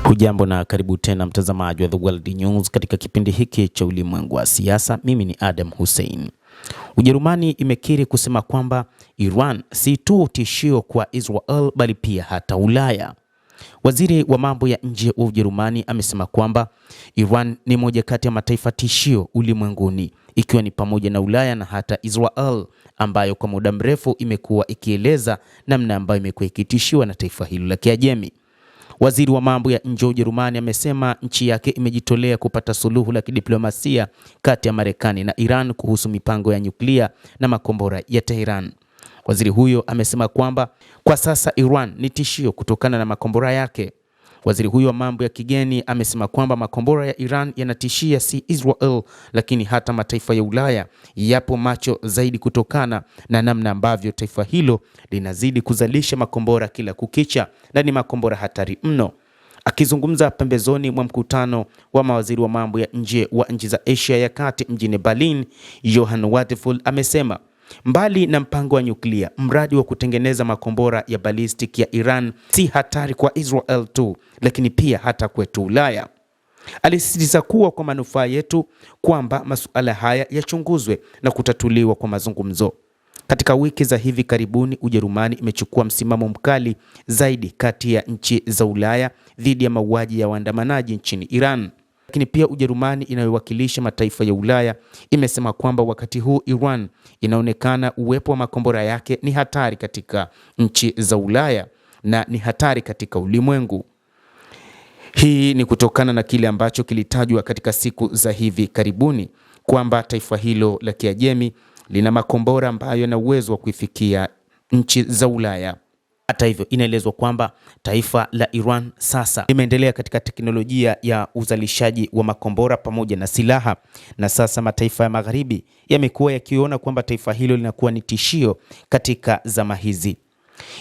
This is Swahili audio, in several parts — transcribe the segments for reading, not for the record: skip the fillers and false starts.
Hujambo na karibu tena mtazamaji wa The World News katika kipindi hiki cha ulimwengu wa siasa. Mimi ni Adam Hussein. Ujerumani imekiri kusema kwamba Iran si tu tishio kwa Israel bali pia hata Ulaya. Waziri wa mambo ya nje wa Ujerumani amesema kwamba Iran ni moja kati ya mataifa tishio ulimwenguni, ikiwa ni pamoja na Ulaya na hata Israel, ambayo kwa muda mrefu imekuwa ikieleza namna ambayo imekuwa ikitishiwa na taifa hilo la Kiajemi. Waziri wa mambo ya nje wa Ujerumani amesema nchi yake imejitolea kupata suluhu la kidiplomasia kati ya Marekani na Iran kuhusu mipango ya nyuklia na makombora ya Tehran. Waziri huyo amesema kwamba kwa sasa Iran ni tishio kutokana na makombora yake. Waziri huyo wa mambo ya kigeni amesema kwamba makombora ya Iran yanatishia si Israel lakini hata mataifa ya Ulaya yapo macho zaidi kutokana na namna ambavyo taifa hilo linazidi kuzalisha makombora kila kukicha na ni makombora hatari mno. Akizungumza pembezoni mwa mkutano wa mawaziri wa mambo ya nje wa nchi za Asia ya Kati mjini Berlin, Johann Wadephul amesema mbali na mpango wa nyuklia, mradi wa kutengeneza makombora ya ballistic ya Iran si hatari kwa Israel tu, lakini pia hata kwetu Ulaya. Alisisitiza kuwa kwa manufaa yetu kwamba masuala haya yachunguzwe na kutatuliwa kwa mazungumzo. Katika wiki za hivi karibuni, Ujerumani imechukua msimamo mkali zaidi kati ya nchi za Ulaya dhidi ya mauaji ya waandamanaji nchini Iran. Lakini pia Ujerumani inayowakilisha mataifa ya Ulaya imesema kwamba wakati huu Iran inaonekana uwepo wa makombora yake ni hatari katika nchi za Ulaya na ni hatari katika ulimwengu. Hii ni kutokana na kile ambacho kilitajwa katika siku za hivi karibuni kwamba taifa hilo la Kiajemi lina makombora ambayo yana uwezo wa kuifikia nchi za Ulaya. Hata hivyo, inaelezwa kwamba taifa la Iran sasa limeendelea katika teknolojia ya uzalishaji wa makombora pamoja na silaha, na sasa mataifa ya magharibi yamekuwa yakiona kwamba taifa hilo linakuwa ni tishio katika zama hizi.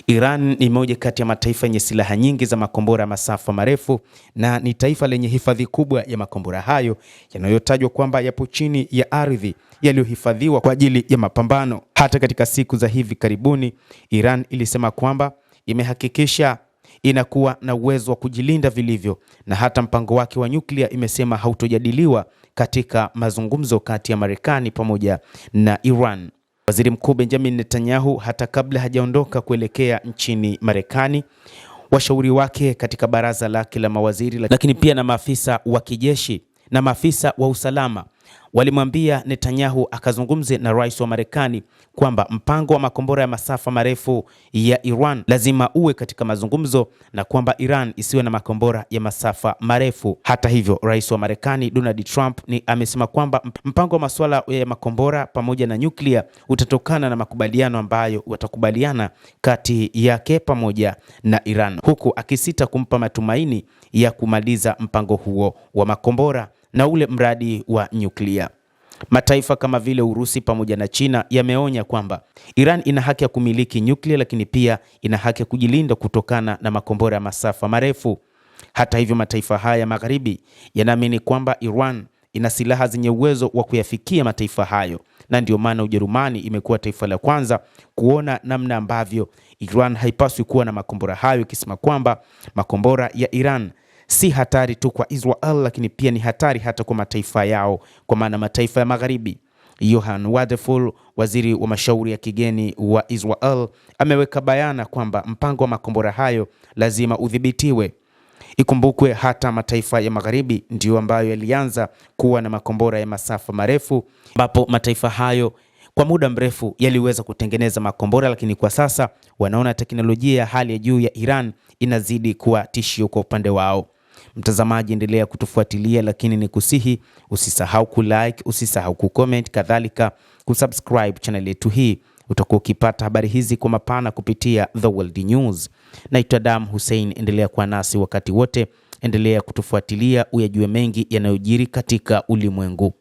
Iran ni moja kati ya mataifa yenye silaha nyingi za makombora ya masafa marefu na ni taifa lenye hifadhi kubwa ya makombora hayo yanayotajwa kwamba yapo chini ya ardhi yaliyohifadhiwa kwa ajili ya mapambano. Hata katika siku za hivi karibuni, Iran ilisema kwamba imehakikisha inakuwa na uwezo wa kujilinda vilivyo, na hata mpango wake wa nyuklia imesema hautojadiliwa katika mazungumzo kati ya Marekani pamoja na Iran. Waziri Mkuu Benjamin Netanyahu hata kabla hajaondoka kuelekea nchini Marekani, washauri wake katika baraza lake la mawaziri, lakini pia na maafisa wa kijeshi na maafisa wa usalama walimwambia Netanyahu akazungumze na rais wa Marekani kwamba mpango wa makombora ya masafa marefu ya Iran lazima uwe katika mazungumzo na kwamba Iran isiwe na makombora ya masafa marefu. Hata hivyo, rais wa Marekani Donald Trump amesema kwamba mpango wa masuala ya makombora pamoja na nyuklia utatokana na makubaliano ambayo watakubaliana kati yake pamoja na Iran, huku akisita kumpa matumaini ya kumaliza mpango huo wa makombora na ule mradi wa nyuklia. Mataifa kama vile Urusi pamoja na China yameonya kwamba Iran ina haki ya kumiliki nyuklia, lakini pia ina haki ya kujilinda kutokana na makombora ya masafa marefu. Hata hivyo, mataifa haya magharibi yanaamini kwamba Iran ina silaha zenye uwezo wa kuyafikia mataifa hayo, na ndio maana Ujerumani imekuwa taifa la kwanza kuona namna ambavyo Iran haipaswi kuwa na makombora hayo, ikisema kwamba makombora ya Iran si hatari tu kwa Israel lakini pia ni hatari hata kwa mataifa yao, kwa maana mataifa ya magharibi. Johann Wadephul, waziri wa mashauri ya kigeni wa Israel, ameweka bayana kwamba mpango wa makombora hayo lazima udhibitiwe. Ikumbukwe hata mataifa ya magharibi ndio ambayo yalianza kuwa na makombora ya masafa marefu, ambapo mataifa hayo kwa muda mrefu yaliweza kutengeneza makombora, lakini kwa sasa wanaona teknolojia ya hali ya juu ya Iran inazidi kuwa tishio kwa upande wao. Mtazamaji, endelea kutufuatilia, lakini ni kusihi usisahau kulike, usisahau kucomment, kadhalika kusubscribe channel yetu hii. Utakuwa ukipata habari hizi kwa mapana kupitia The World News. Naitwa Adam Hussein, endelea kuwa nasi wakati wote, endelea kutufuatilia uyajue mengi yanayojiri katika ulimwengu.